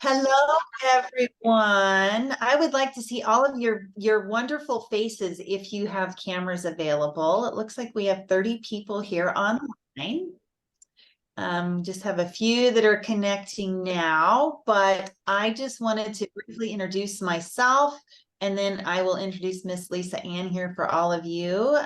Hello, everyone. I would like to see all of your wonderful faces if you have cameras available. It looks like we have 30 people here online. Just have a few that are connecting now, but I just wanted to briefly introduce myself, and then I will introduce Miss Lisa Ann here for all of you.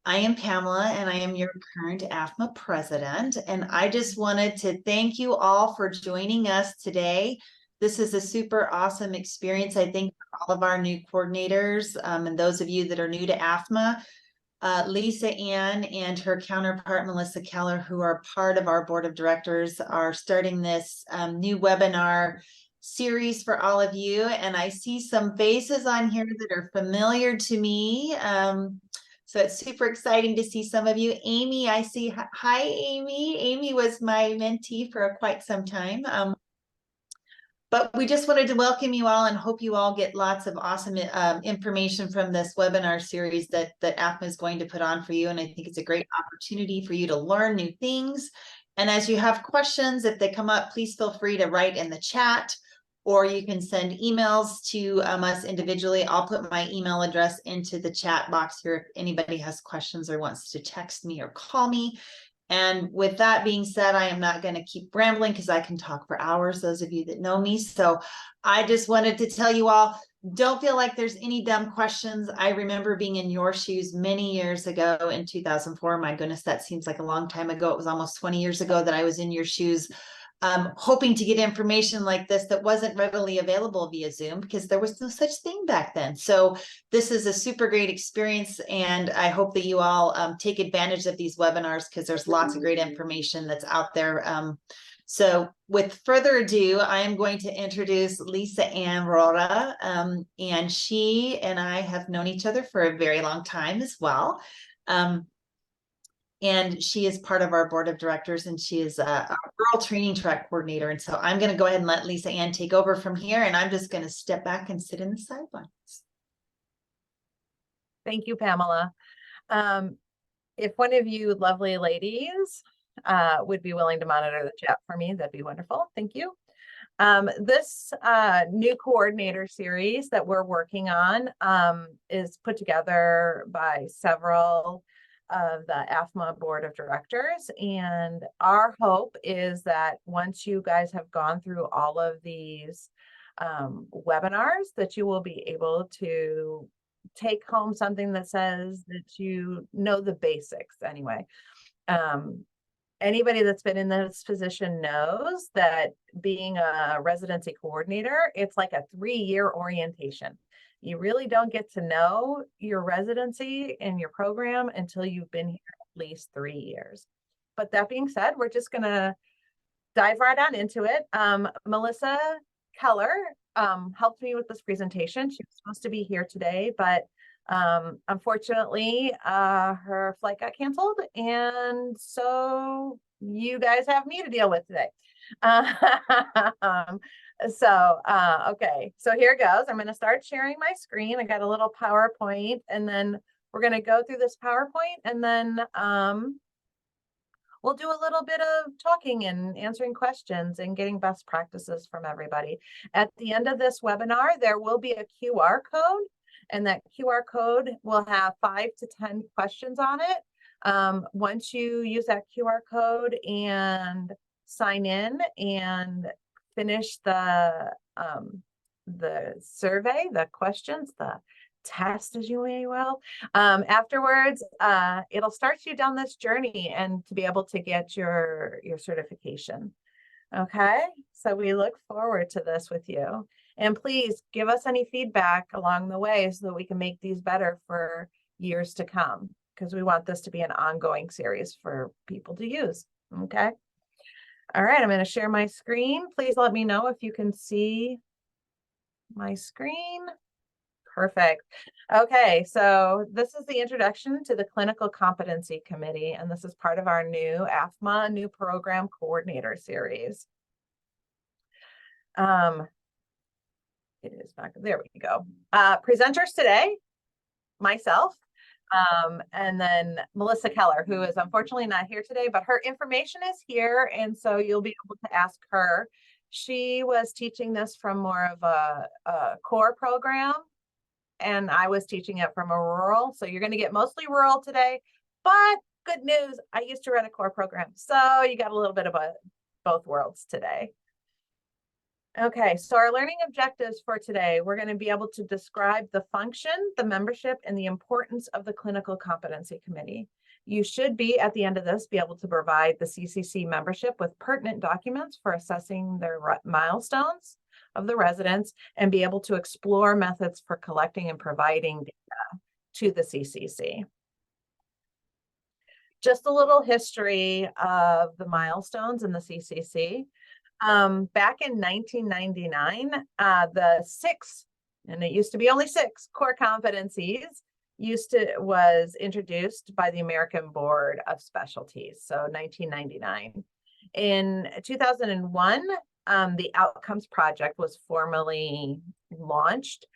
I am Pamela, and I am your current AFMA president. And I just wanted to thank you all for joining us today. This is a super awesome experience, I think, for all of our new coordinators and those of you that are new to AFMA. Lisa Ann and her counterpart, Melissa Keller, who are part of our board of directors, are starting this new webinar series for all of you. And I see some faces on here that are familiar to me. So it's super exciting to see some of you. Amy, I see. Hi, Amy. Amy was my mentee for quite some time. But we just wanted to welcome you all and hope you all get lots of awesome information from this webinar series that AFMA is going to put on for you. And I think it's a great opportunity for you to learn new things. And as you have questions, if they come up, please feel free to write in the chat, or you can send emails to us individually. I'll put my email address into the chat box here if anybody has questions or wants to text me or call me. And with that being said, I am not going to keep rambling because I can talk for hours, those of you that know me. So I just wanted to tell you all, don't feel like there's any dumb questions. I remember being in your shoes many years ago in 2004. My goodness, that seems like a long time ago. It was almost 20 years ago that I was in your shoes, hoping to get information like this that wasn't readily available via Zoom because there was no such thing back then. So this is a super great experience, and I hope that you all take advantage of these webinars because there's lots of great information that's out there. So with further ado, I am going to introduce Lisa Ann Rora, and she and I have known each other for a very long time as well. And she is part of our board of directors, and she is a rural training track coordinator. And so I'm going to go ahead and let Lisa Ann take over from here, and I'm just going to step back and sit in the sidelines. Thank you, Pamela. If one of you lovely ladies would be willing to monitor the chat for me, that'd be wonderful. Thank you. This new coordinator series that we're working on is put together by several of the AFMA board of directors. And our hope is that once you guys have gone through all of these webinars, that you will be able to take home something that says that you know the basics anyway. Anybody that's been in this position knows that being a residency coordinator, it's like a 3-year orientation. You really don't get to know your residency and your program until you've been here at least 3 years. But that being said, we're just going to dive right on into it. Melissa Keller helped me with this presentation. She was supposed to be here today, but unfortunately, her flight got canceled, and so you guys have me to deal with today. Okay, so here it goes. I'm going to start sharing my screen. I got a little PowerPoint, and then we're going to go through this PowerPoint, and then we'll do a little bit of talking and answering questions and getting best practices from everybody. At the end of this webinar, there will be a QR code, and that QR code will have 5 to 10 questions on it. Once you use that QR code and sign in and finish the survey, the questions, the test, as you may will, afterwards, it'll start you down this journey and to be able to get your certification. Okay, so we look forward to this with you. And please give us any feedback along the way so that we can make these better for years to come, because we want this to be an ongoing series for people to use. Okay. All right, I'm going to share my screen. Please let me know if you can see my screen. Perfect. Okay, so this is the introduction to the Clinical Competency Committee, and this is part of our new AFMA new program coordinator series. It is back. There we go. Presenters today, myself, and then Melissa Keller, who is unfortunately not here today, but her information is here, and so you'll be able to ask her She was teaching this from more of a core program, and I was teaching it from a rural. So you're going to get mostly rural today, but good news, I used to run a core program. So you got a little bit of both worlds today. Okay, so our learning objectives for today, we're going to be able to describe the function, the membership, and the importance of the Clinical Competency Committee. You should be, at the end of this, be able to provide the CCC membership with pertinent documents for assessing their milestones of the residents and be able to explore methods for collecting and providing data to the CCC. Just a little history of the milestones in the CCC. Back in 1999, the 6, and it used to be only 6 core competencies was introduced by the American Board of Specialties. So 1999. In 2001, the Outcomes Project was formally launched.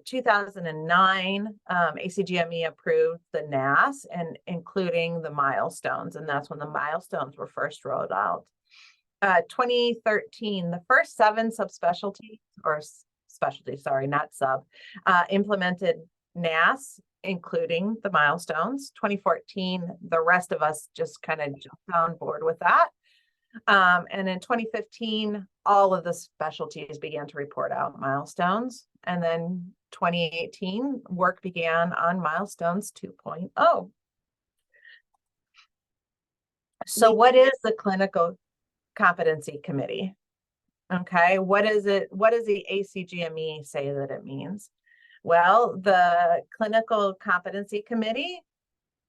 2009, ACGME approved the NAS and including the milestones, and that's when the milestones were first rolled out. 2013, the first 7 subspecialties, or specialties, sorry, not sub, implemented NAS, including the milestones. 2014, the rest of us just kind of jumped on board with that. And in 2015, all of the specialties began to report out milestones. And then 2018, work began on milestones 2.0. So what is the Clinical Competency Committee? Okay, what is it? What does the ACGME say that it means? Well, the Clinical Competency Committee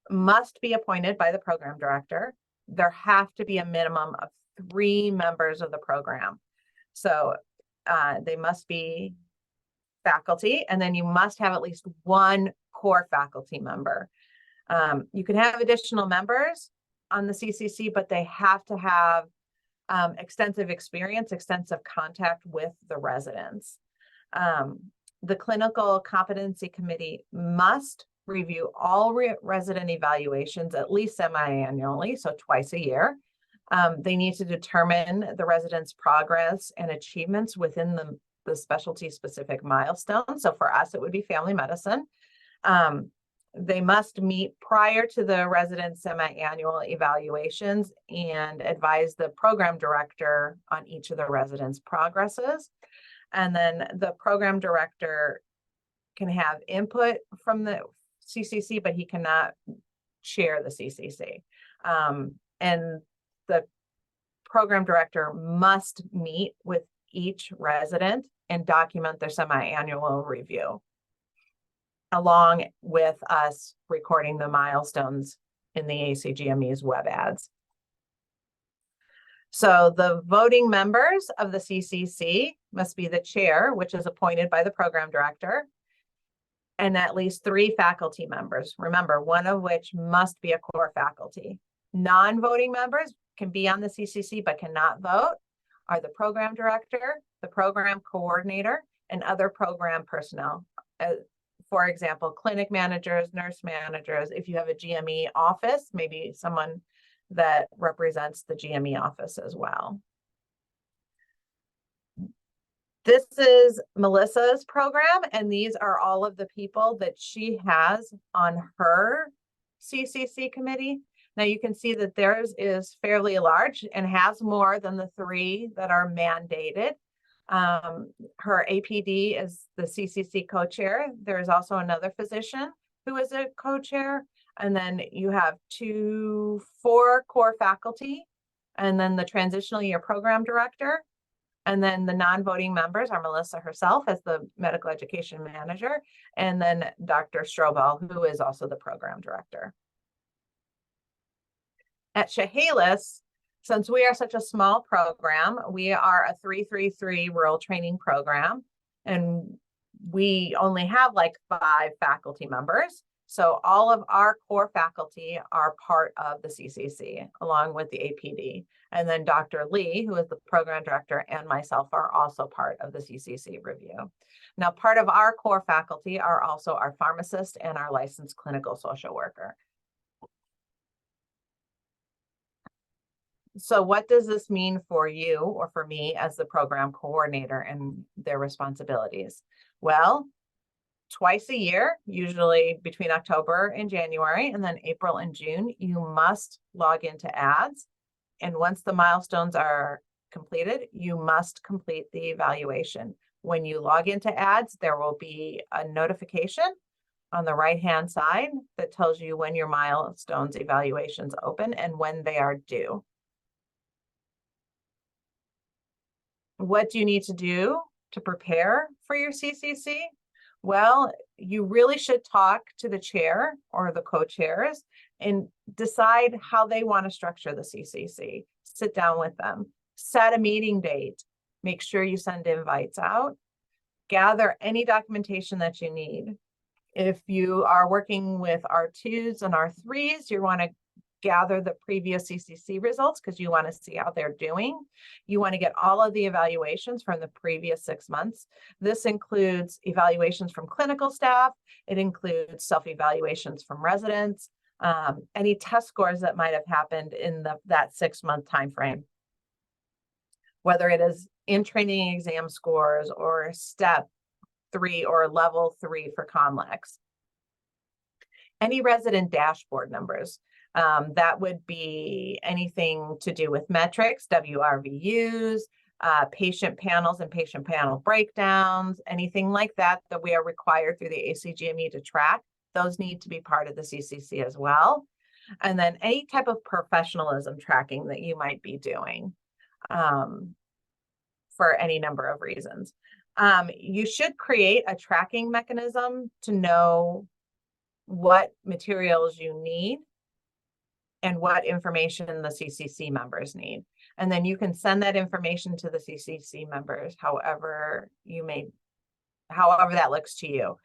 must be appointed by the program director. There have to be a minimum of 3 members of the program. So they must be faculty, and then you must have at least 1 core faculty member. You can have additional members on the CCC, but they have to have extensive experience, extensive contact with the residents. The Clinical Competency Committee must review all resident evaluations at least semi-annually, so twice a year. They need to determine the residents' progress and achievements within the specialty-specific milestones. So for us, it would be family medicine. They must meet prior to the resident semi-annual evaluations and advise the program director on each of the residents' progresses. And then the program director can have input from the CCC, but he cannot chair the CCC. And the program director must meet with each resident and document their semi-annual review, along with us recording the milestones in the ACGME's web ads. So the voting members of the CCC must be the chair, which is appointed by the program director, and at least 3 faculty members. Remember, 1 of which must be a core faculty. Non-voting members can be on the CCC but cannot vote are the program director, the program coordinator, and other program personnel. For example, clinic managers, nurse managers. If you have a GME office, maybe someone that represents the GME office as well. This is Melissa's program, and these are all of the people that she has on her CCC committee. Now you can see that theirs is fairly large and has more than the 3 that are mandated. Her APD is the CCC co-chair. There is also another physician who is a co-chair. And then you have 4 core faculty, and then the transitional year program director. And then the non-voting members are Melissa herself as the medical education manager, and then Dr. Strobel, who is also the program director. At Chehalis, since we are such a small program, we are a 333 rural training program, and we only have like 5 faculty members. So all of our core faculty are part of the CCC, along with the APD. And then Dr. Lee, who is the program director, and myself are also part of the CCC review. Now, part of our core faculty are also our pharmacist and our licensed clinical social worker. So what does this mean for you or for me as the program coordinator and their responsibilities? Well, twice a year, usually between October and January, and then April and June, you must log into ads. And once the milestones are completed, you must complete the evaluation. When you log into ads, there will be a notification on the right-hand side that tells you when your milestones evaluations open and when they are due. What do you need to do to prepare for your CCC? Well, you really should talk to the chair or the co-chairs and decide how they want to structure the CCC. Sit down with them, set a meeting date, make sure you send invites out, gather any documentation that you need. If you are working with R2s and R3s, you want to gather the previous CCC results because you want to see how they're doing. You want to get all of the evaluations from the previous 6 months. This includes evaluations from clinical staff. It includes self-evaluations from residents, any test scores that might have happened in that 6-month time frame, whether it is in training exam scores or step 3 or level 3 for CONLEX. Any resident dashboard numbers. That would be anything to do with metrics, WRVUs, patient panels and patient panel breakdowns, anything like that that we are required through the ACGME to track. Those need to be part of the CCC as well. And then any type of professionalism tracking that you might be doing for any number of reasons. You should create a tracking mechanism to know what materials you need and what information the CCC members need. And then you can send that information to the CCC members, however that looks to you.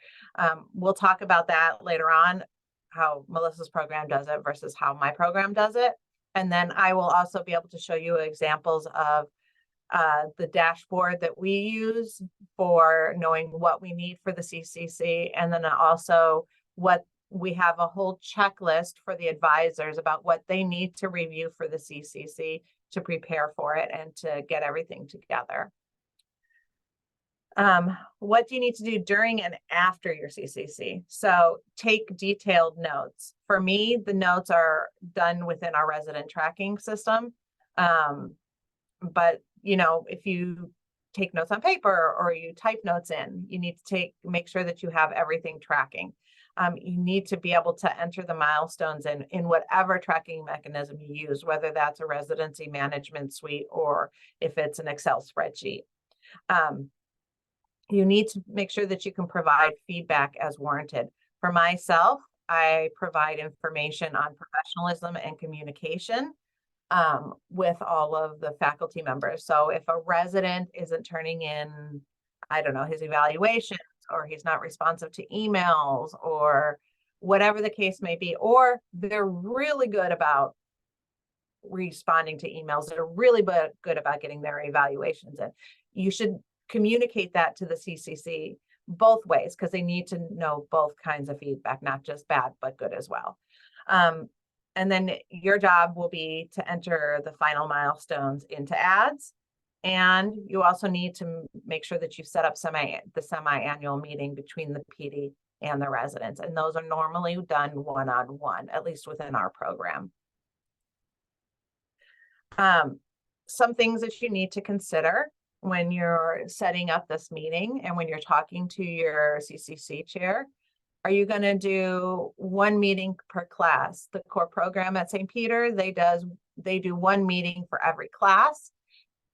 We'll talk about that later on, how Melissa's program does it versus how my program does it. And then I will also be able to show you examples of the dashboard that we use for knowing what we need for the CCC. And then also what we have a whole checklist for the advisors about what they need to review for the CCC to prepare for it and to get everything together. What do you need to do during and after your CCC? So take detailed notes. For me, the notes are done within our resident tracking system. But if you take notes on paper or you type notes in, you need to make sure that you have everything tracking. You need to be able to enter the milestones in whatever tracking mechanism you use, whether that's a residency management suite or if it's an Excel spreadsheet. You need to make sure that you can provide feedback as warranted. For myself, I provide information on professionalism and communication with all of the faculty members. So if a resident isn't turning in, I don't know, his evaluations, or he's not responsive to emails, or whatever the case may be, or they're really good about responding to emails, they're really good about getting their evaluations in, you should communicate that to the CCC both ways, because they need to know both kinds of feedback, not just bad, but good as well. And then your job will be to enter the final milestones into ads. And you also need to make sure that you set up the semi-annual meeting between the PD and the residents. And those are normally done one-on-one, at least within our program. Some things that you need to consider when you're setting up this meeting and when you're talking to your CCC chair. Are you going to do one meeting per class? The core program at St. Peter, they do one meeting for every class.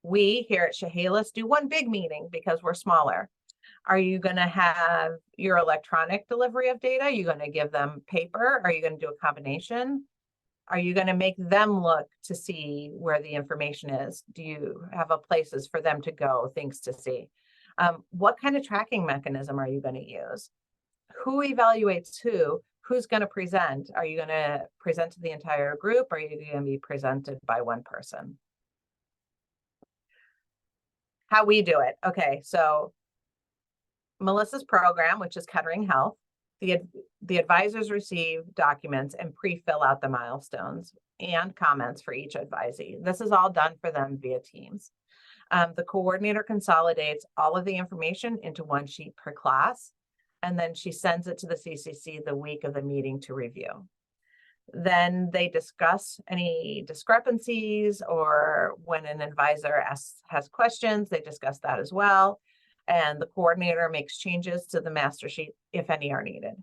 We here at Chehalis do one big meeting because we're smaller. Are you going to have your electronic delivery of data? Are you going to give them paper? Are you going to do a combination? Are you going to make them look to see where the information is? Do you have places for them to go, things to see? What kind of tracking mechanism are you going to use? Who evaluates who? Who's going to present? Are you going to present to the entire group? Or are you going to be presented by one person? How we do it. Okay, so Melissa's program, which is Kettering Health, the advisors receive documents and pre-fill out the milestones. and comments for each advisee. This is all done for them via Teams. The coordinator consolidates all of the information into one sheet per class, and then she sends it to the CCC the week of the meeting to review. Then they discuss any discrepancies, or when an advisor has questions, they discuss that as well. And the coordinator makes changes to the master sheet if any are needed.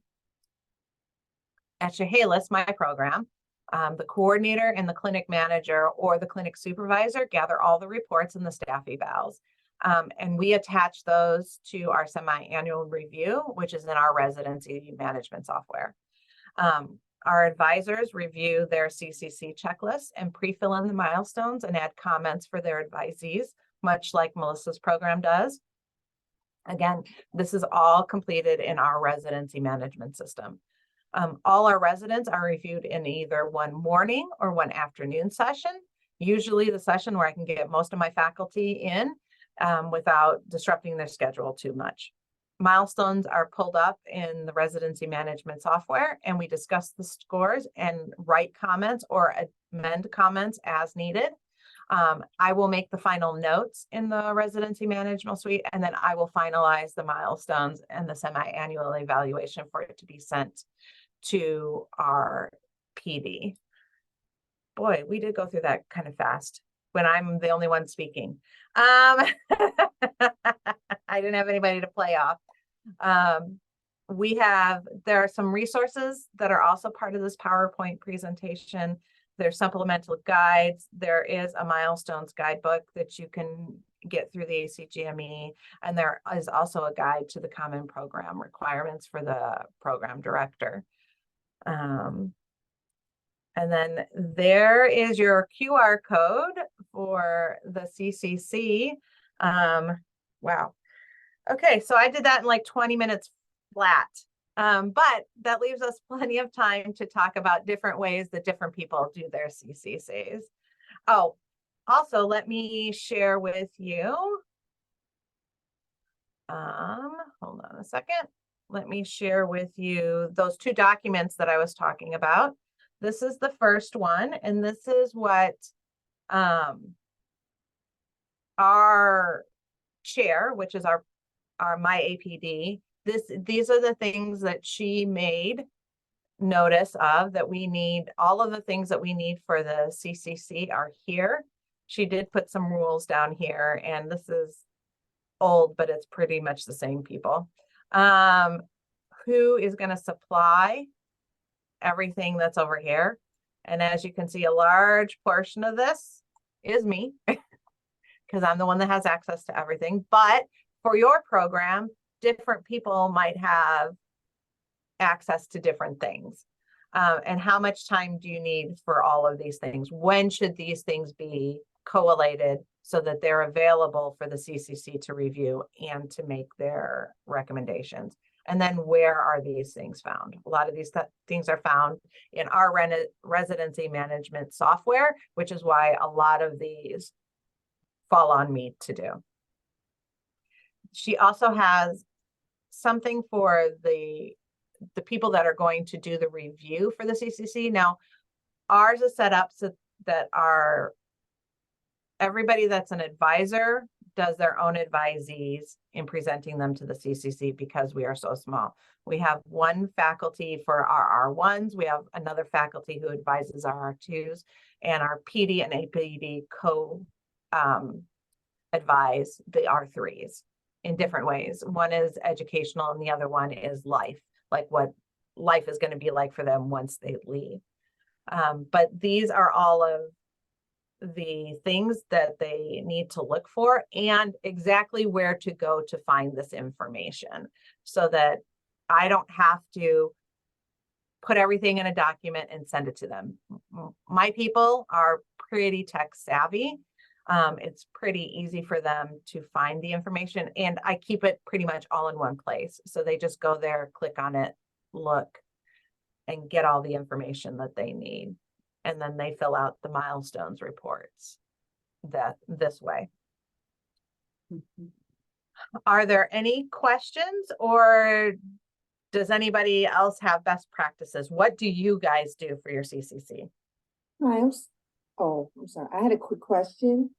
At Chehalis, my program, the coordinator and the clinic manager or the clinic supervisor gather all the reports and the staff evals. And we attach those to our semi-annual review, which is in our residency management software. Our advisors review their CCC checklists and pre-fill in the milestones and add comments for their advisees, much like Melissa's program does. Again, this is all completed in our residency management system. All our residents are reviewed in either one morning or one afternoon session, usually the session where I can get most of my faculty in without disrupting their schedule too much. Milestones are pulled up in the residency management software, and we discuss the scores and write comments or amend comments as needed. I will make the final notes in the residency management suite, and then I will finalize the milestones and the semi-annual evaluation for it to be sent to our PD. Boy, we did go through that kind of fast when I'm the only one speaking. I didn't have anybody to play off. There are some resources that are also part of this PowerPoint presentation. There's supplemental guides. There is a milestones guidebook that you can get through the ACGME. And there is also a guide to the common program requirements for the program director. And then there is your QR code for the CCC. Wow. Okay, so I did that in like 20 minutes flat. But that leaves us plenty of time to talk about different ways that different people do their CCCs. Oh, also let me share with you. Hold on a second. Let me share with you those two documents that I was talking about. This is the first one, and this is what our chair, which is our my APD, these are the things that she made notice of, that we need. All of the things that we need for the CCC are here. She did put some rules down here, and this is old, but it's pretty much the same people. Who is going to supply everything that's over here? And as you can see, a large portion of this is me, because I'm the one that has access to everything. But for your program, different people might have access to different things. And how much time do you need for all of these things? When should these things be collated so that they're available for the CCC to review and to make their recommendations? And then where are these things found? A lot of these things are found in our residency management software, which is why a lot of these fall on me to do. She also has something for the people that are going to do the review for the CCC. Now, ours is set up so that everybody that's an advisor does their own advisees in presenting them to the CCC, because we are so small. We have one faculty for our R1s. We have another faculty who advises our R2s, and our PD and APD advise the R3s in different ways. One is educational and the other one is life, like what life is going to be like for them once they leave. But these are all of the things that they need to look for, and exactly where to go to find this information, so that I don't have to put everything in a document and send it to them. My people are pretty tech savvy. It's pretty easy for them to find the information, and I keep it pretty much all in one place. So they just go there, click on it, look, and get all the information that they need. And then they fill out the milestones reports this way. Mm-hmm. Are there any questions, or does anybody else have best practices? What do you guys do for your CCC? Hi, I'm sorry. I had a quick question.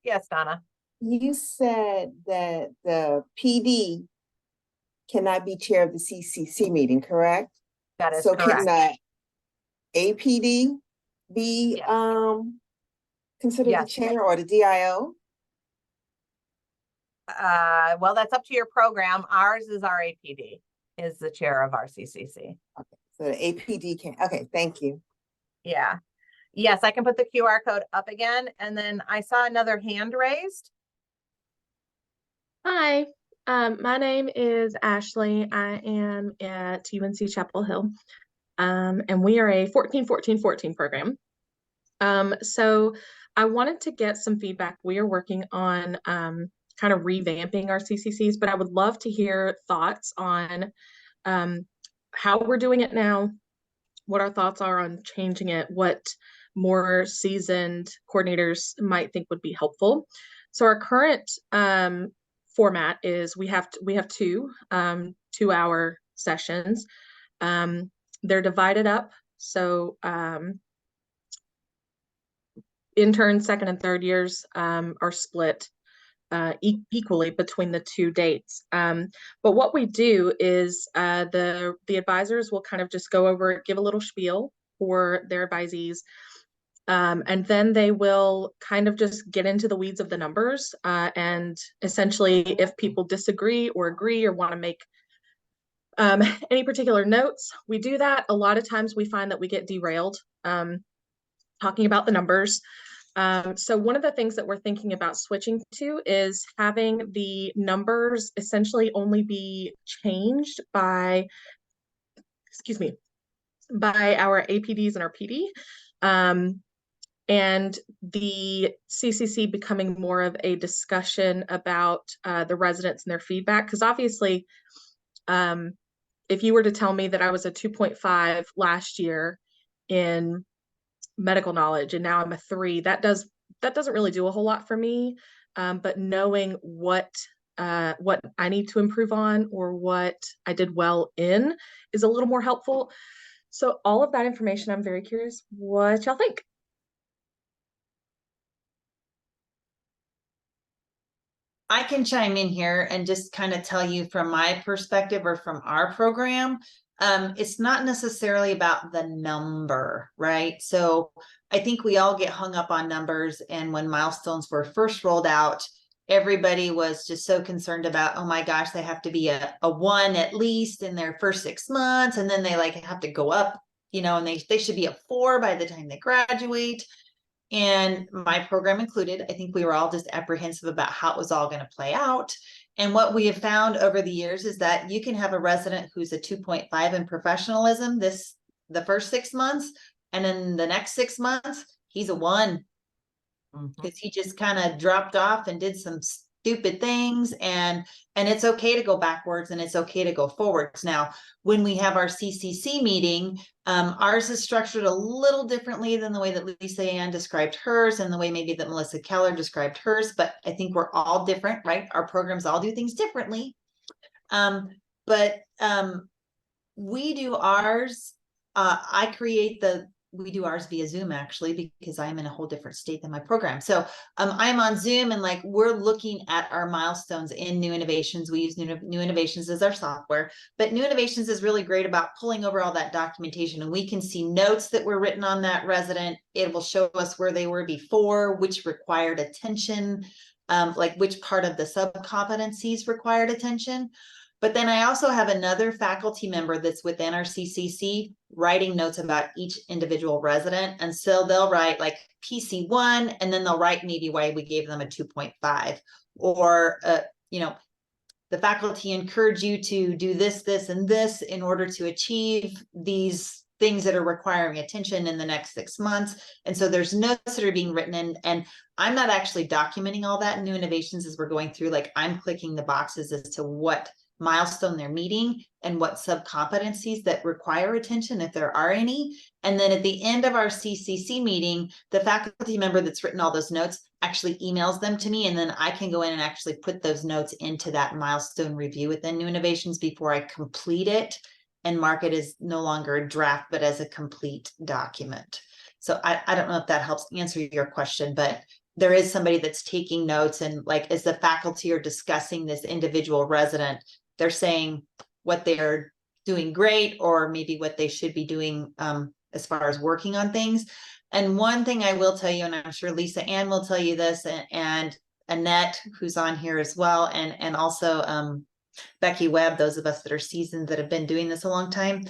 Yes, Donna, You said that the PD cannot be chair of the CCC meeting, correct? that is So can correct. the APD be Yes. considered the Yes. chair or the DIO? Well, that's up to your program. Ours is our APD, is the chair of our CCC. So the APD can, okay, thank you. Yeah. Yes, I can put the QR code up again. And then I saw another hand raised. Hi, my name is Ashley. I am at UNC Chapel Hill, and we are a 14-14-14 program. So I wanted to get some feedback. We are working on kind of revamping our CCCs, but I would love to hear thoughts on how we're doing it now, what our thoughts are on changing it, what more seasoned coordinators might think would be helpful. So our current format is we have two 2-hour sessions. They're divided up. So interns, second and third years are split equally between the two dates. But what we do is the advisors will kind of just go over, give a little spiel for their advisees. And then they will kind of just get into the weeds of the numbers. And essentially, if people disagree or agree or want to make any particular notes, we do that. A lot of times we find that we get derailed talking about the numbers. So one of the things that we're thinking about switching to is having the numbers essentially only be changed by, by our APDs and our PD. And the CCC becoming more of a discussion about the residents and their feedback. Because obviously, if you were to tell me that I was a 2.5 last year in medical knowledge and now I'm a 3, that doesn't really do a whole lot for me. But knowing what I need to improve on or what I did well in is a little more helpful. So all of that information, I'm very curious what y'all think. I can chime in here and just kind of tell you from my perspective or from our program. It's not necessarily about the number, right? So I think we all get hung up on numbers. And when milestones were first rolled out, everybody was just so concerned about, oh my gosh, they have to be a 1 at least in their first 6 months. And then they like have to go up, and they should be a 4 by the time they graduate. And my program included. I think we were all just apprehensive about how it was all going to play out. And what we have found over the years is that you can have a resident who's a 2.5 in professionalism the first 6 months, and then the next 6 months, he's a 1 because he just kind of dropped off and did some stupid things, and it's okay to go backwards and it's okay to go forwards. Now, when we have our CCC meeting, ours is structured a little differently than the way that Lisa Ann described hers and the way maybe that Melissa Keller described hers, but I think we're all different, right? Our programs all do things differently. But we do ours, we do ours via Zoom actually, because I'm in a whole different state than my program. So I'm on Zoom and like we're looking at our milestones in New Innovations. We use New Innovations as our software, but New Innovations is really great about pulling over all that documentation, and we can see notes that were written on that resident. It will show us where they were before, which required attention, like which part of the sub-competencies required attention. But then I also have another faculty member that's within our CCC writing notes about each individual resident. And so they'll write like PC1, and then they'll write maybe why we gave them a 2.5, or, the faculty encourage you to do this, this, and this in order to achieve these things that are requiring attention in the next 6 months. And so there's notes that are being written in, and I'm not actually documenting all that in New Innovations as we're going through. Like I'm clicking the boxes as to what milestone they're meeting and what sub-competencies that require attention, if there are any. And then at the end of our CCC meeting, the faculty member that's written all those notes actually emails them to me, and then I can go in and actually put those notes into that milestone review within New Innovations before I complete it and mark it as no longer a draft, but as a complete document. So I don't know if that helps answer your question, but there is somebody that's taking notes, and like as the faculty are discussing this individual resident, they're saying what they're doing great, or maybe what they should be doing as far as working on things. And one thing I will tell you, and I'm sure Lisa Ann will tell you this, and Annette, who's on here as well, and also Becky Webb, those of us that are seasoned that have been doing this a long time,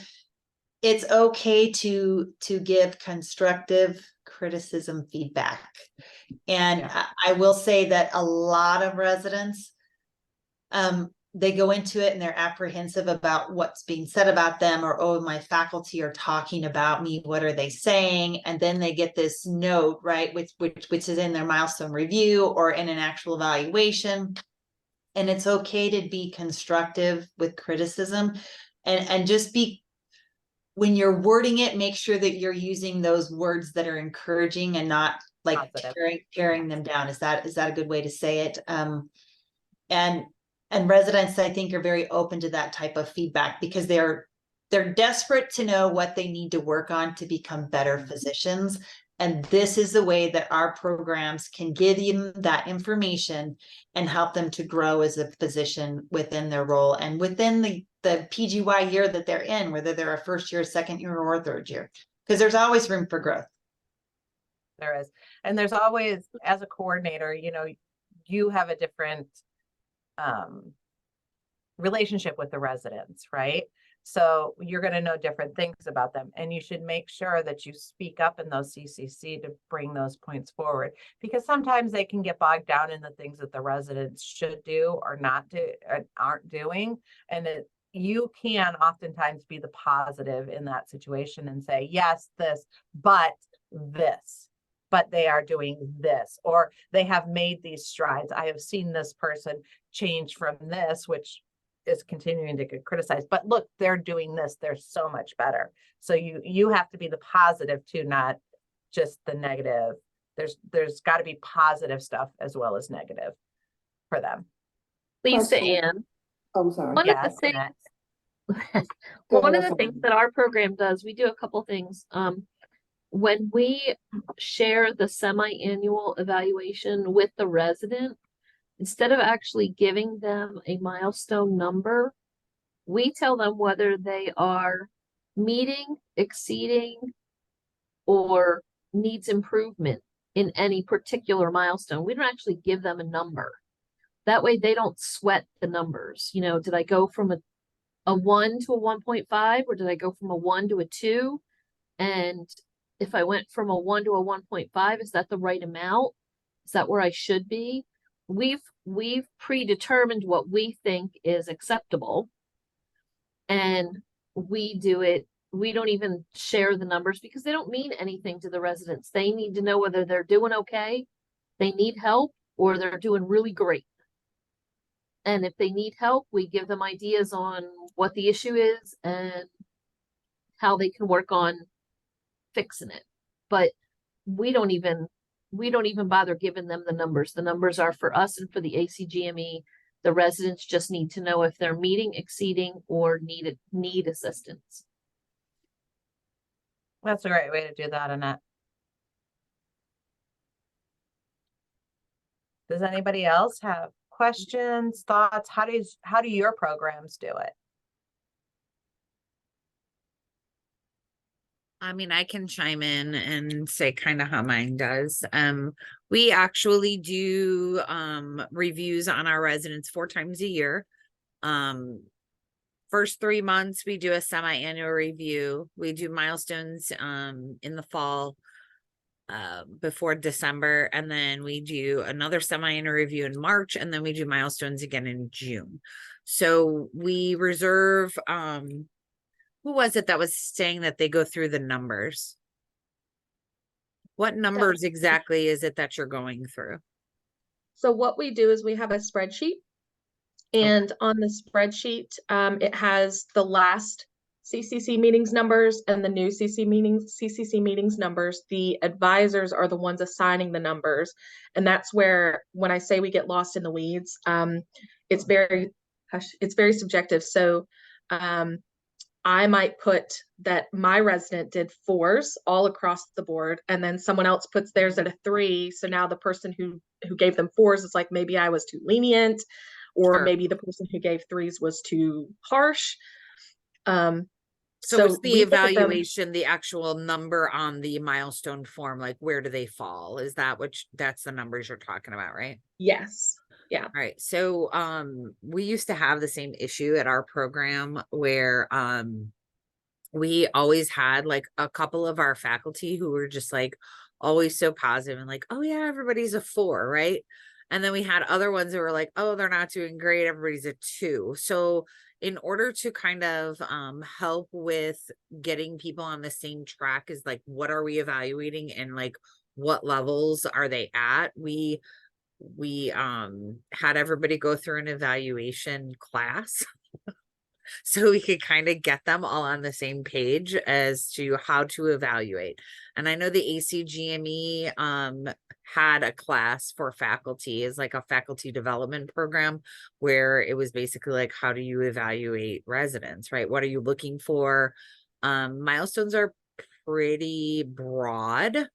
it's okay to give constructive criticism feedback. And Yeah. I will say that a lot of residents, they go into it and they're apprehensive about what's being said about them, or, oh, my faculty are talking about me, what are they saying? And then they get this note, right, which is in their milestone review or in an actual evaluation. And it's okay to be constructive with criticism, and just be, when you're wording it, make sure that you're using those words that are encouraging and not like Positive. tearing them down. Is that a good way to say it? And residents, I think, are very open to that type of feedback, because they're desperate to know what they need to work on to become better physicians. And this is the way that our programs can give them that information and help them to grow as a physician within their role and within the PGY year that they're in, whether they're a first year, second year, or third year, because there's always room for growth. There is. And there's always, as a coordinator, you have a different relationship with the residents, right? So you're going to know different things about them, and you should make sure that you speak up in those CCC to bring those points forward, because sometimes they can get bogged down in the things that the residents should do or not do, or aren't doing. And you can oftentimes be the positive in that situation and say, yes, this, but they are doing this, or they have made these strides. I have seen this person change from this, which is continuing to get criticized, but look, they're doing this, they're so much better. So you have to be the positive too, not just the negative. There's got to be positive stuff as well as negative for them. Lisa Question. Ann, I'm sorry. one Yes, of the Annette. things, Go one of ahead, the things Sabrina. that our program does, we do a couple things. When we share the semi-annual evaluation with the resident, instead of actually giving them a milestone number, we tell them whether they are meeting, exceeding, or needs improvement in any particular milestone. We don't actually give them a number. That way they don't sweat the numbers. Did I go from a 1 to a 1.5, or did I go from a 1 to a 2? And if I went from a 1 to a 1.5, is that the right amount? Is that where I should be? We've predetermined what we think is acceptable, and we do it. We don't even share the numbers because they don't mean anything to the residents. They need to know whether they're doing okay, they need help, or they're doing really great. And if they need help, we give them ideas on what the issue is and how they can work on fixing it. But we don't even bother giving them the numbers. The numbers are for us and for the ACGME. The residents just need to know if they're meeting, exceeding, or need assistance. That's a great way to do that, Annette. Does anybody else have questions, thoughts? How do your programs do it? I mean, I can chime in and say kind of how mine does. We actually do reviews on our residents 4 times a year. First 3 months we do a semi-annual review. We do milestones in the fall before December, and then we do another semi-annual review in March, and then we do milestones again in June. So we reserve who was it that was saying that they go through the numbers? What numbers exactly is it that you're going through? So what we do is we have a spreadsheet, and on the spreadsheet, it has the last CCC meetings numbers and the new CCC meetings numbers. The advisors are the ones assigning the numbers, and that's where, when I say we get lost in the weeds, it's very subjective. So I might put that my resident did 4s all across the board, and then someone else puts theirs at a 3. So now the person who gave them 4s is like, maybe I was too lenient, or Sure. maybe the person who gave 3s was too harsh. So what's the we look at them- evaluation, the actual number on the milestone form? Like, where do they fall? Is that that's the numbers you're talking about, right? Yes. Yeah. All right. So, we used to have the same issue at our program where, we always had like a couple of our faculty who were just like always so positive and like, oh yeah, everybody's a 4, right? And then we had other ones that were like, oh, they're not doing great, everybody's a 2. So in order to kind of help with getting people on the same track is like, what are we evaluating and like what levels are they at? We had everybody go through an evaluation class so we could kind of get them all on the same page as to how to evaluate. And I know the ACGME had a class for faculty, is like a faculty development program where it was basically like, how do you evaluate residents, right? What are you looking for? Milestones are pretty broad.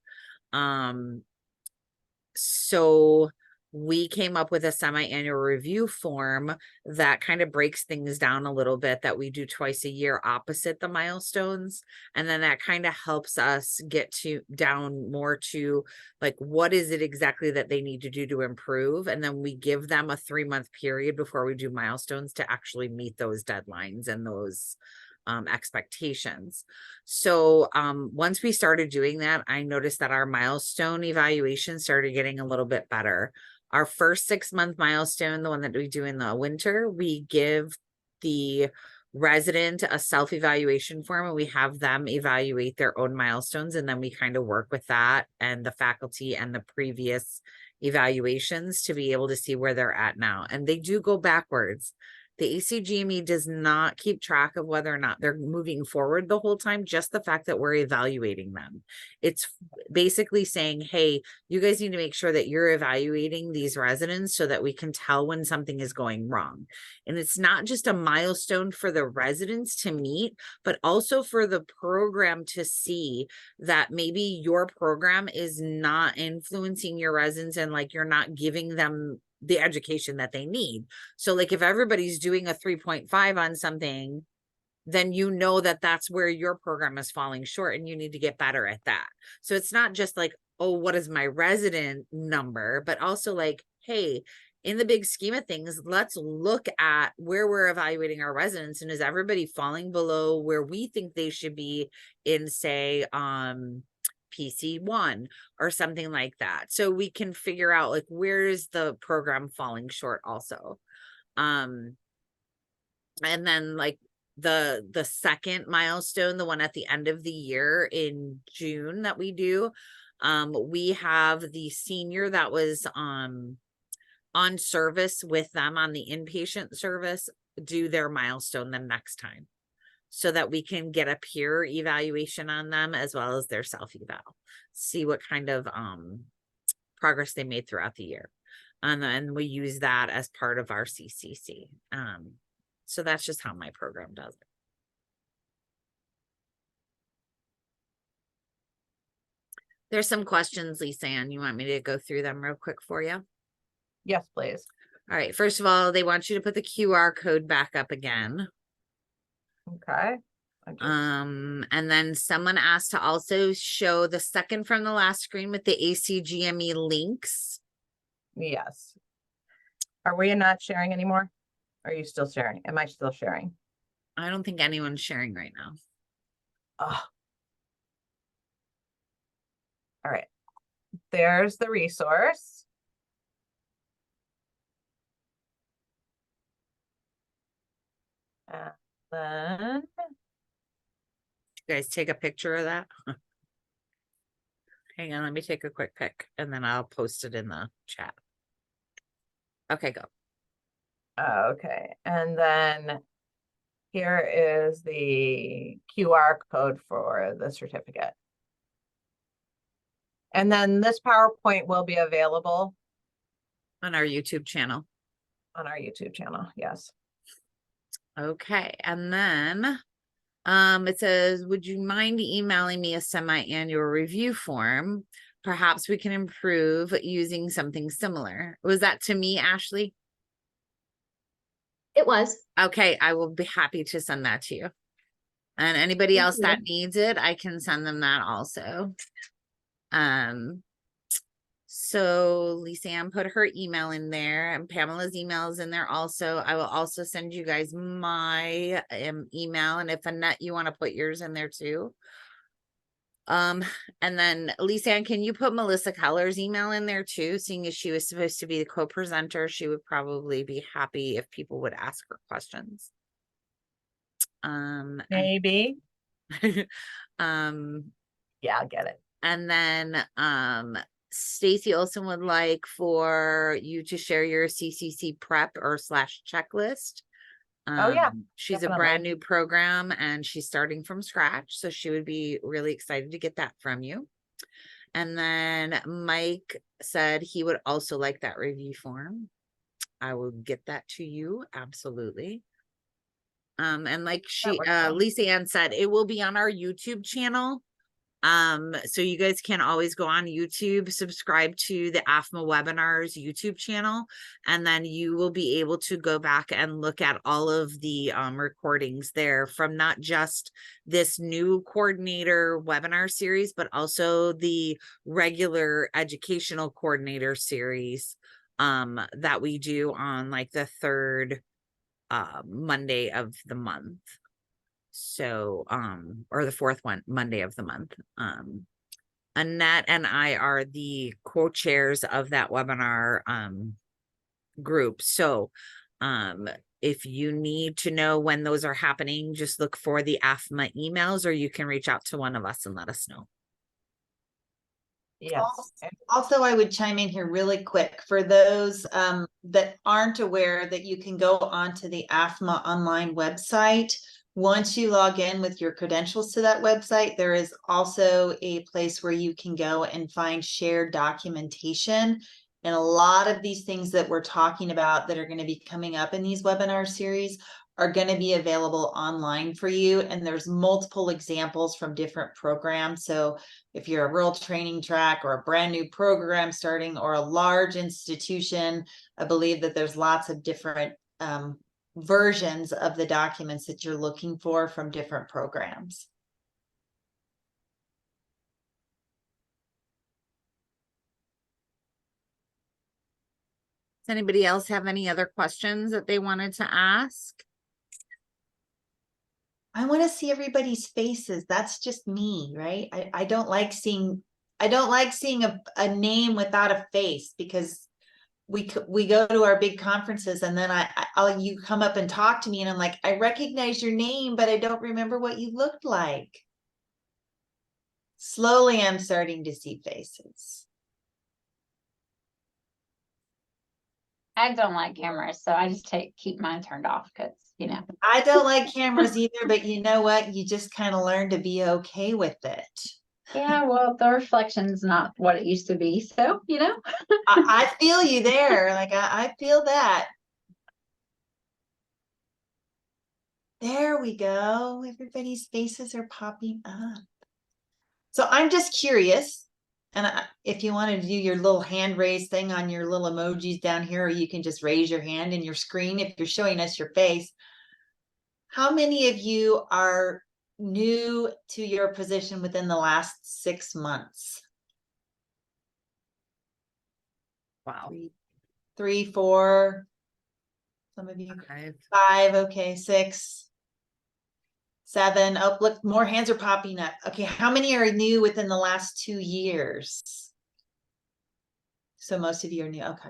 So we came up with a semi-annual review form that kind of breaks things down a little bit, that we do twice a year opposite the milestones. And then that kind of helps us get down more to like, what is it exactly that they need to do to improve? And then we give them a 3-month period before we do milestones to actually meet those deadlines and those expectations. So once we started doing that, I noticed that our milestone evaluation started getting a little bit better. Our first 6-month milestone, the one that we do in the winter, we give the resident a self-evaluation form and we have them evaluate their own milestones, and then we kind of work with that and the faculty and the previous evaluations to be able to see where they're at now. And they do go backwards. The ACGME does not keep track of whether or not they're moving forward the whole time, just the fact that we're evaluating them. It's basically saying, hey, you guys need to make sure that you're evaluating these residents so that we can tell when something is going wrong. And it's not just a milestone for the residents to meet, but also for the program to see that maybe your program is not influencing your residents and like you're not giving them the education that they need. So like if everybody's doing a 3.5 on something, then you know that that's where your program is falling short and you need to get better at that. So it's not just like, oh, what is my resident number, but also like, hey, in the big scheme of things, let's look at where we're evaluating our residents, and is everybody falling below where we think they should be in, say, PC1 or something like that. So we can figure out like, where is the program falling short also. And then like the second milestone, the one at the end of the year in June that we do, we have the senior that was on service with them on the inpatient service do their milestone the next time, so that we can get a peer evaluation on them as well as their self-eval, see what kind of progress they made throughout the year. And then we use that as part of our CCC. So that's just how my program does it. There's some questions, Lisa Ann. You want me to go through them real quick for you? Yes, please. All right. First of all, they want you to put the QR code back up again. Okay. And then someone asked to also show the second from the last screen with the ACGME links. Yes. Are we not sharing anymore? Are you still sharing? Am I still sharing? I don't think anyone's sharing right now. Oh. All right. There's the resource. And then You guys take a picture of that. Hang on, let me take a quick pic and then I'll post it in the chat. Okay, go. okay, and then here is the QR code for the certificate. And then this PowerPoint will be available On our YouTube channel. on our YouTube channel. Yes. Okay, and then It says, would you mind emailing me a semi-annual review form? Perhaps we can improve using something similar. Was that to me, Ashley? It was. Okay, I will be happy to send that to you. And anybody Thank else you. that needs it, I can send them that also. So Lisa Ann put her email in there, and Pamela's email is in there also. I will also send you guys my email, and if Annette, you want to put yours in there too. And then Lisa Ann, can you put Melissa Keller's email in there too? Seeing as she was supposed to be the co-presenter, she would probably be happy if people would ask her questions. And Maybe. um Yeah, I'll get it. and then Stacy Olson would like for you to share your CCC prep or / checklist. Oh, yeah, She's a definitely. brand new program and she's starting from scratch, so she would be really excited to get that from you. And then Mike said he would also like that review form. I will get that to you, absolutely. And like works well. Lisa Ann said, it will be on our YouTube channel. So you guys can always go on YouTube, subscribe to the AFMA webinars YouTube channel, and then you will be able to go back and look at all of the recordings there from not just this new coordinator webinar series, but also the regular educational coordinator series that we do on like the third Monday of the month. So, or the fourth Monday of the month. Annette and I are the co-chairs of that webinar group. So, if you need to know when those are happening, just look for the AFMA emails, or you can reach out to one of us and let us know. Yes. Also, I would chime in here really quick for those that aren't aware that you can go onto the AFMA online website. Once you log in with your credentials to that website, there is also a place where you can go and find shared documentation. And a lot of these things that we're talking about that are going to be coming up in these webinar series are going to be available online for you. And there's multiple examples from different programs. So if you're a rural training track or a brand new program starting or a large institution, I believe that there's lots of different versions of the documents that you're looking for from different programs. Does anybody else have any other questions that they wanted to ask? I want to see everybody's faces. That's just me, right? I don't like seeing a name without a face, because we go to our big conferences and then you come up and talk to me and I'm like, I recognize your name, but I don't remember what you looked like. Slowly, I'm starting to see faces. I don't like cameras, so I just keep mine turned off because, you know. I don't like cameras either, but you know what? You just kind of learn to be okay with it. Yeah, well, the reflection's not what it used to be, so, you know. I feel you there. Like I feel that. There we go. Everybody's faces are popping up. So I'm just curious. And if you want to do your little hand raise thing on your little emojis down here, or you can just raise your hand in your screen if you're showing us your face. How many of you are new to your position within the last 6 months? Wow. 3, 4. Some of you 5. Okay, 6, 7. Oh, look, more hands are popping up. Okay, how many are new within the last 2 years? So most of you are new. Okay.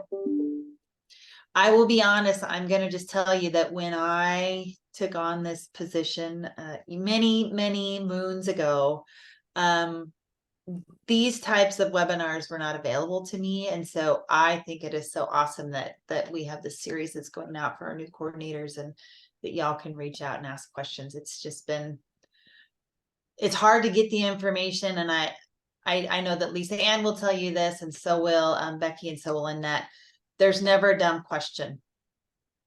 I will be honest, I'm going to just tell you that when I took on this position many, many moons ago, these types of webinars were not available to me. And so I think it is so awesome that we have this series that's going out for our new coordinators, and that y'all can reach out and ask questions. It's just been, it's hard to get the information. And I know that Lisa Ann will tell you this, and so will Becky, and so will Annette. There's never a dumb question.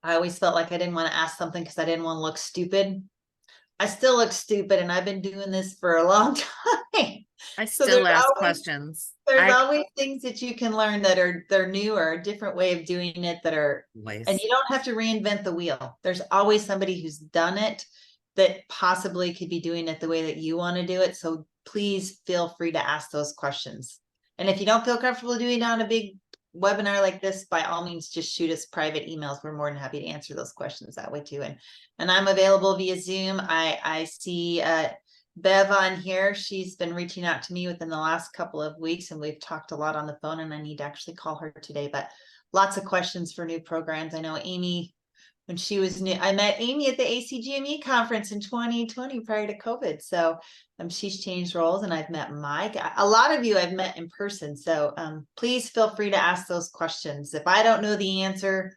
I always felt like I didn't want to ask something because I didn't want to look stupid. I still look stupid and I've been doing this for a long time. I So still there's ask always- questions. There's I always things that you can learn that they're new or a different way of doing it that are, always. and you don't have to reinvent the wheel. There's always somebody who's done it that possibly could be doing it the way that you want to do it. So please feel free to ask those questions. And if you don't feel comfortable doing it on a big webinar like this, by all means, just shoot us private emails. We're more than happy to answer those questions that way too. And I'm available via Zoom. I see Bev on here. She's been reaching out to me within the last couple of weeks, and we've talked a lot on the phone, and I need to actually call her today, but lots of questions for new programs. I know Amy, when she was new, I met Amy at the ACGME conference in 2020 prior to COVID. So she's changed roles, and I've met Mike. A lot of you I've met in person. So please feel free to ask those questions. If I don't know the answer,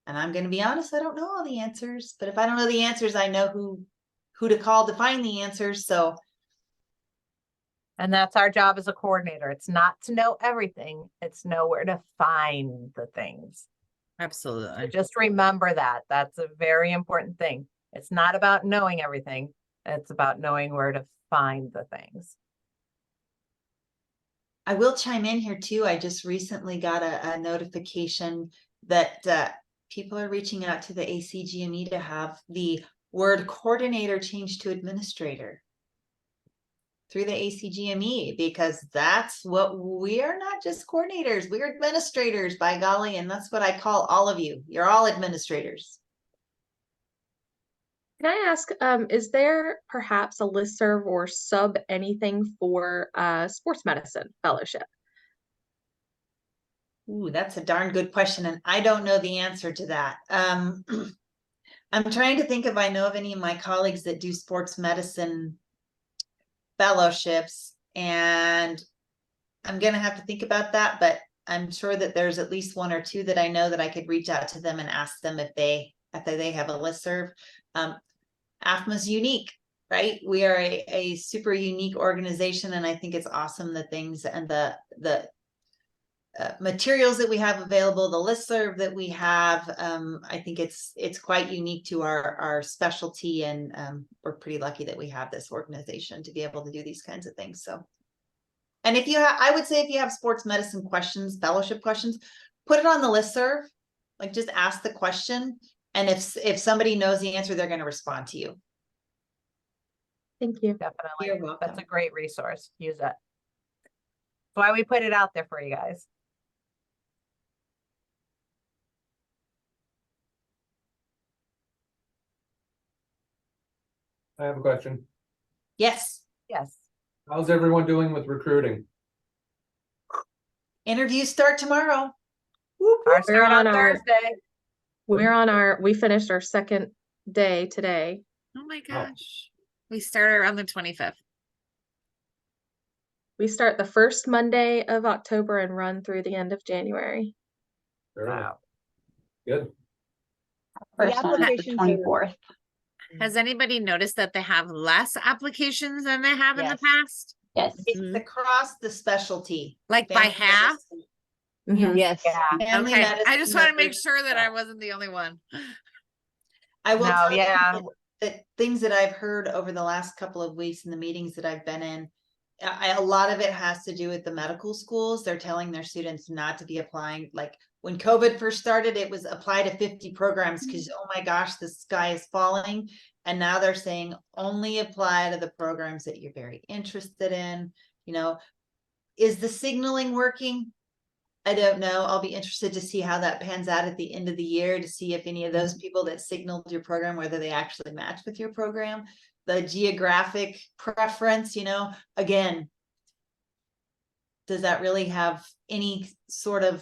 and I'm going to be honest, I don't know all the answers, but if I don't know the answers, I know who to call to find the answers. So, And that's our job as a coordinator. It's not to know everything. It's know where to find the things. So Absolutely. just remember that. That's a very important thing. It's not about knowing everything. It's about knowing where to find the things. I will chime in here too. I just recently got a notification that people are reaching out to the ACGME to have the word coordinator changed to administrator through the ACGME, because that's what we are, not just coordinators, we're administrators, by golly, and that's what I call all of you. You're all administrators. Can I ask, is there perhaps a listserv or sub anything for sports medicine fellowship? Ooh, that's a darn good question, and I don't know the answer to that. I'm trying to think if I know of any of my colleagues that do sports medicine fellowships, and I'm gonna have to think about that, but I'm sure that there's at least one or two that I know that I could reach out to them and ask them if they have a listserv. AFMA's unique, right? We are a super unique organization, and I think it's awesome the things and the materials that we have available, the listserv that we have. I think it's quite unique to our specialty, and we're pretty lucky that we have this organization to be able to do these kinds of things. So, and if you have, I would say if you have sports medicine questions, fellowship questions, put it on the listserv. Like, just ask the question, and if somebody knows the answer, they're going to respond to you. Thank you. Definitely. You're welcome. That's a great resource. Use it. That's why we put it out there for you guys. I have a question. Yes. Yes. How's everyone doing with recruiting? Interviews start tomorrow. Ours start on Thursday. We finished our second day today. Oh my gosh. We started on the 25th. We start the first Monday of October and run through the end of January. Fair enough. Wow. Good. First one is the applications are- 24th. Has anybody noticed that they have less applications than they have in the Yes. past? Yes. It's across the specialty. Like by Family half? medicine. Mhm. Yes. Yeah. Family Okay, I medicine just want to make nurse. sure that I wasn't the only one. I will No, tell you yeah. that things that I've heard over the last couple of weeks in the meetings that I've been in, a lot of it has to do with the medical schools. They're telling their students not to be applying. Like, when COVID first started, it was apply to 50 programs because, oh my gosh, the sky is falling. And now they're saying only apply to the programs that you're very interested in. You know, is the signaling working? I don't know. I'll be interested to see how that pans out at the end of the year, to see if any of those people that signaled your program, whether they actually match with your program. The geographic preference, again, does that really have any sort of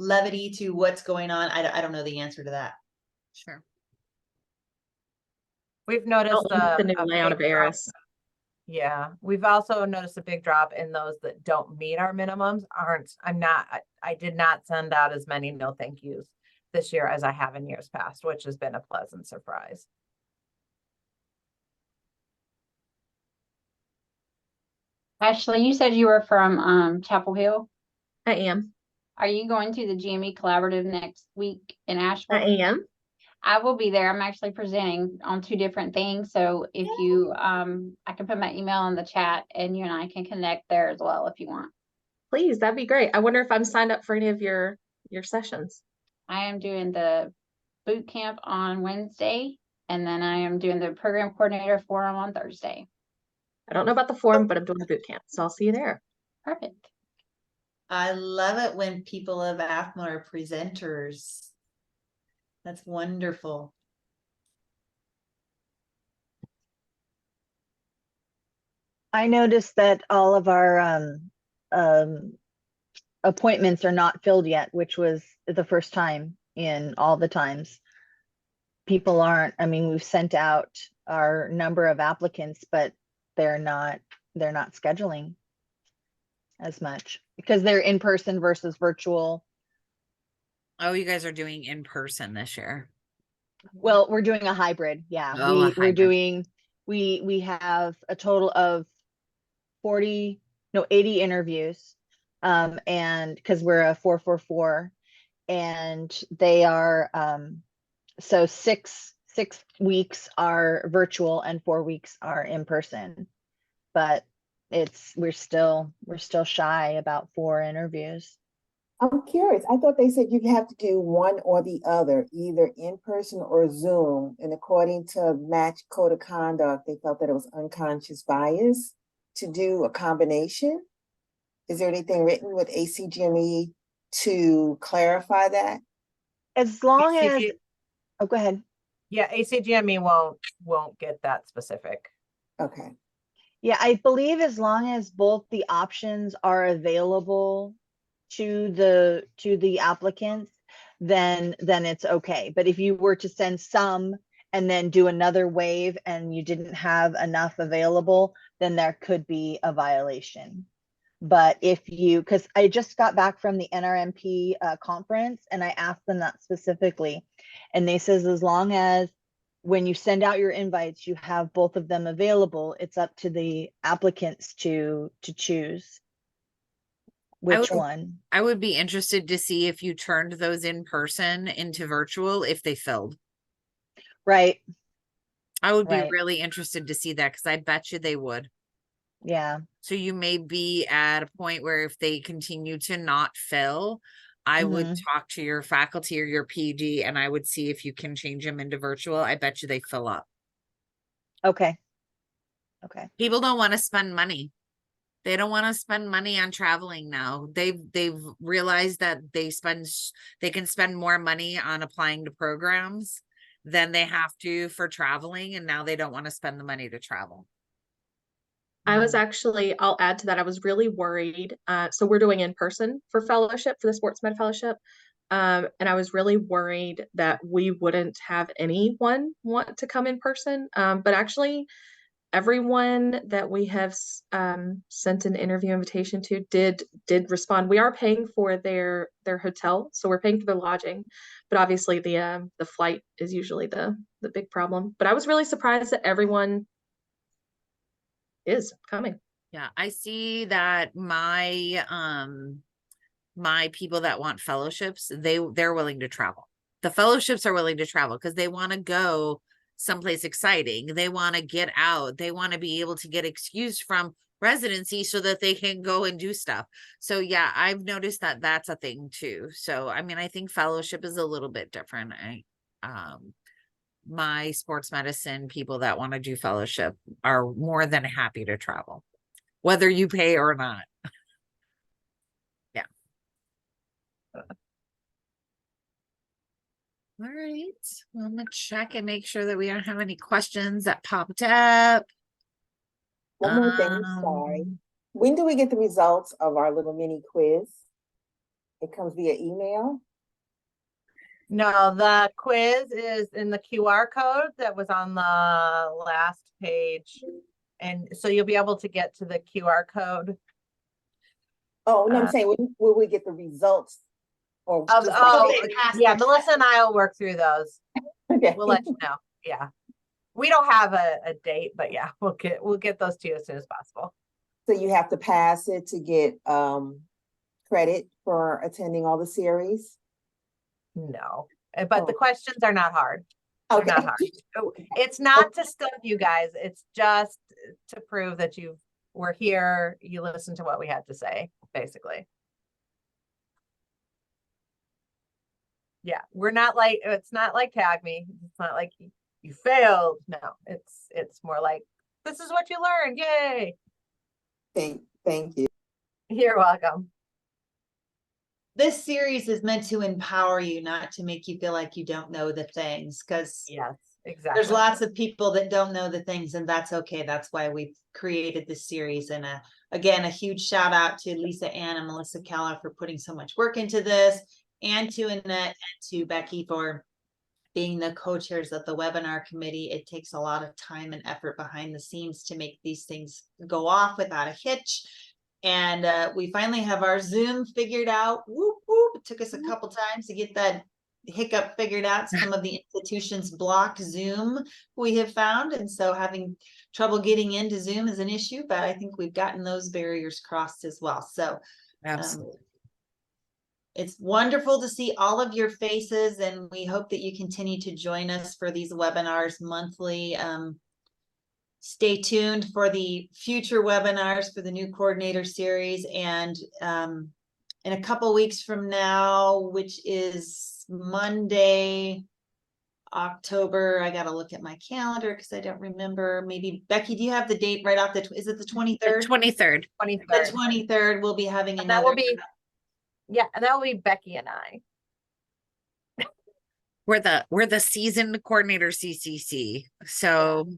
levity to what's going on? I don't know the answer to that. Sure. We've noticed The new a layout of big drop. ARIS. Yeah, we've also noticed a big drop in those that don't meet our minimums. I did not send out as many no thank yous this year as I have in years past, which has been a pleasant surprise. Ashley, you said you were from Chapel Hill. I am. Are you going to the GME Collaborative next week in I Asheville? am. I will be there. I'm actually presenting on 2 different things. So if you, I can put my email in the chat and you and I can connect there as well if you want. Please, that'd be great. I wonder if I'm signed up for any of your sessions. I am doing the boot camp on Wednesday, and then I am doing the program coordinator forum on Thursday. I don't know about the forum, but I'm doing the boot camp, so I'll see you there. Perfect. I love it when people of AFMA are presenters. That's wonderful. I noticed that all of our appointments are not filled yet, which was the first time in all the times. People aren't, I mean, we've sent out our number of applicants, but they're not scheduling as much because they're in person versus virtual. Oh, you guys are doing in person this year. Well, we're doing a hybrid. Yeah, Oh, a we're hybrid. doing, we have a total of 80 interviews. And because we're a 4-4-4, and they are so six weeks are virtual and 4 weeks are in person. But we're still shy about 4 interviews. I'm curious. I thought they said you have to do one or the other, either in person or Zoom. And according to Match Code of Conduct, they felt that it was unconscious bias to do a combination. Is there anything written with ACGME to clarify that? As long as, ACG oh, go ahead. Yeah, ACGME won't get that specific. Okay. Yeah, I believe as long as both the options are available to the applicants, then it's okay. But if you were to send some and then do another wave and you didn't have enough available, then there could be a violation. But if you, because I just got back from the NRMP conference and I asked them that specifically, and they says as long as when you send out your invites, you have both of them available, it's up to the applicants to choose which one. I would be interested to see if you turned those in person into virtual, if they filled. Right. I would be Right. really interested to see that because I bet you they would. Yeah. So you may be at a point where if they continue to not fill, I would talk to your faculty or your PD and I would see if you can change them into virtual. I bet you they fill up. Okay. Okay. People don't want to spend money. They don't want to spend money on traveling now. They've realized that they can spend more money on applying to programs than they have to for traveling, and now they don't want to spend the money to travel. I was actually, I'll add to that, I was really worried. So we're doing in person for fellowship, for the sports med fellowship. And I was really worried that we wouldn't have anyone want to come in person. But actually, everyone that we have sent an interview invitation to did respond. We are paying for their hotel, so we're paying for their lodging, but obviously the flight is usually the big problem. But I was really surprised that everyone is coming. Yeah, I see that my people that want fellowships, they're willing to travel. The fellowships are willing to travel because they want to go someplace exciting. They want to get out. They want to be able to get excused from residency so that they can go and do stuff. So yeah, I've noticed that that's a thing too. So I mean, I think fellowship is a little bit different. My sports medicine people that want to do fellowship are more than happy to travel, whether you pay or not. Yeah. All right. Well, I'm gonna check and make sure that we don't have any questions that popped up. One more thing, I'm sorry. When do we get the results of our little mini quiz? It comes via email? No, the quiz is in the QR code that was on the last page. And so you'll be able to get to the QR code. Oh, no, I'm saying, when will we get the results? Or Yeah, Melissa and I will work through those. Okay. We'll let you know. Yeah. We don't have a date, but yeah, we'll get those to you as soon as possible. So you have to pass it to get credit for attending all the series? No, But the Oh. questions are not hard. They're Okay. not hard. Oh, it's not to stump you guys. It's just to prove that we're here. You listen to what we had to say, basically. Yeah, we're not like, it's not like tag me. It's not like you failed. No, it's more like, this is what you learned. Yay. Thank you. You're welcome. This series is meant to empower you, not to make you feel like you don't know the things, because Yes, exactly. there's lots of people that don't know the things, and that's okay. That's why we've created this series. And again, a huge shout out to Lisa Ann and Melissa Keller for putting so much work into this, and to Annette and to Becky for being the co-chairs of the webinar committee. It takes a lot of time and effort behind the scenes to make these things go off without a hitch. And we finally have our Zoom figured out. Whoop, whoop. It took us a couple times to get that hiccup figured out. Some of the institutions block Zoom, we have found. And so having trouble getting into Zoom is an issue, but I think we've gotten those barriers crossed as well. So Absolutely. it's wonderful to see all of your faces, and we hope that you continue to join us for these webinars monthly. Stay tuned for the future webinars for the new coordinator series. And in a couple weeks from now, which is Monday, October, I got to look at my calendar because I don't remember. Maybe Becky, do you have the date right off is it the 23rd? 23rd. 23rd. The 23rd, we'll be having And that will another. be, yeah, and that will be Becky and I. We're the seasoned coordinator CCC. So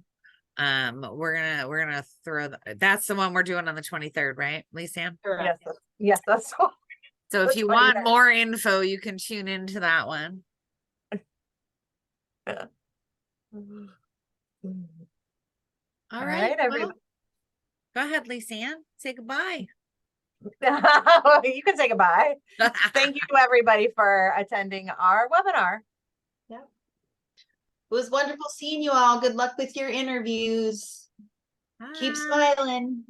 we're gonna throw that's the one we're doing on the 23rd, right, Lisa? Correct. Yes, that's all. So if That's you funny, want guys. more info, you can tune into that one. All All right, right, well, everybody. go ahead, Lisa. Say goodbye. You can say goodbye. Thank you everybody for attending our webinar. It was wonderful seeing you all. Good luck with your interviews. Keep Bye. smiling.